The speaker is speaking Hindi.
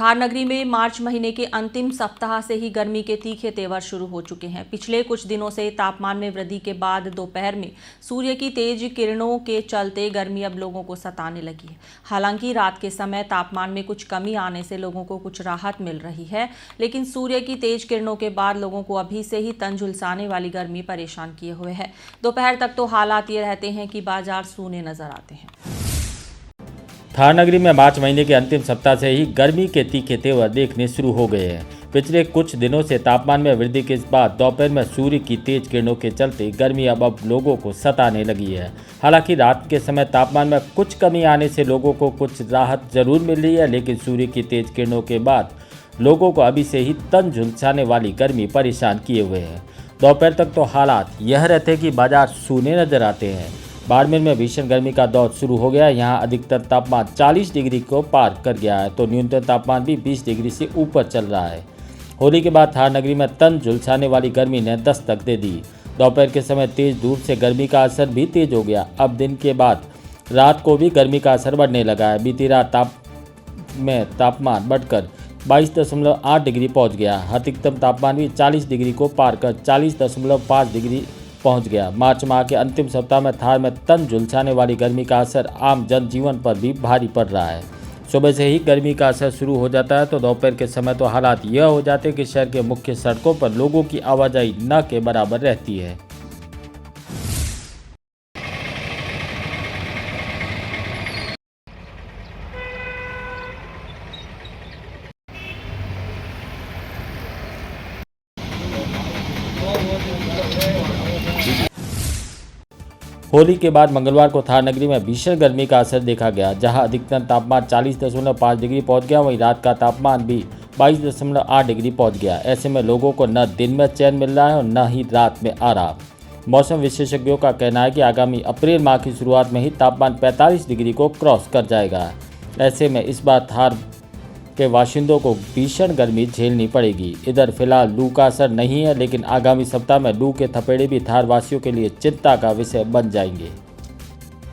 थार नगरी में मार्च महीने के अंतिम सप्ताह से ही गर्मी के तीखे तेवर शुरू हो चुके हैं। पिछले कुछ दिनों से तापमान में वृद्धि के बाद दोपहर में सूर्य की तेज किरणों के चलते गर्मी अब लोगों को सताने लगी है। हालांकि रात के समय तापमान में कुछ कमी आने से लोगों को कुछ राहत मिल रही है, लेकिन सूर्य की तेज किरणों के बाद लोगों को अभी से ही तन झुलसाने वाली गर्मी परेशान किए हुए है। दोपहर तक तो हालात ये रहते हैं कि बाजार सूने नजर आते हैं। थार नगरी में मार्च महीने के अंतिम सप्ताह से ही गर्मी के तीखे तेवर देखने शुरू हो गए हैं। पिछले कुछ दिनों से तापमान में वृद्धि के बाद दोपहर में सूर्य की तेज किरणों के चलते गर्मी अब लोगों को सताने लगी है। हालांकि रात के समय तापमान में कुछ कमी आने से लोगों को कुछ राहत जरूर मिल रही है, लेकिन सूर्य की तेज किरणों के बाद लोगों को अभी से ही तन झुलसाने वाली गर्मी परेशान किए हुए है। दोपहर तक तो हालात यह रहते कि बाजार सूने नजर आते हैं। बाड़मेर में भीषण गर्मी का दौर शुरू हो गया है। यहाँ अधिकतम तापमान 40 डिग्री को पार कर गया है तो न्यूनतम तापमान भी 20 डिग्री से ऊपर चल रहा है। होली के बाद थार नगरी में तन झुलसाने वाली गर्मी ने दस्तक दे दी। दोपहर के समय तेज धूप से गर्मी का असर भी तेज हो गया। अब दिन के बाद रात को भी गर्मी का असर बढ़ने लगा है। बीती रात तापमान बढ़कर 22.8 डिग्री पहुँच गया। अधिकतम तापमान भी 40 डिग्री को पार कर 40.5 डिग्री पहुंच गया। मार्च माह के अंतिम सप्ताह में थार में तन झुलसाने वाली गर्मी का असर आम जनजीवन पर भी भारी पड़ रहा है। सुबह से ही गर्मी का असर शुरू हो जाता है तो दोपहर के समय तो हालात यह हो जाते हैं कि शहर के मुख्य सड़कों पर लोगों की आवाजाही न के बराबर रहती है। होली के बाद मंगलवार को थार नगरी में भीषण गर्मी का असर देखा गया, जहां अधिकतम तापमान 40.5 डिग्री पहुंच गया, वहीं रात का तापमान भी 22.8 डिग्री पहुंच गया। ऐसे में लोगों को न दिन में चैन मिल रहा है और न ही रात में आराम। मौसम विशेषज्ञों का कहना है कि आगामी अप्रैल माह की शुरुआत में ही तापमान 45 डिग्री को क्रॉस कर जाएगा। ऐसे में इस बार थार के बाशिंदों को भीषण गर्मी झेलनी पड़ेगी। इधर फिलहाल लू का असर नहीं है, लेकिन आगामी सप्ताह में लू के थपेड़े भी थार वासियों के लिए चिंता का विषय बन जाएंगे।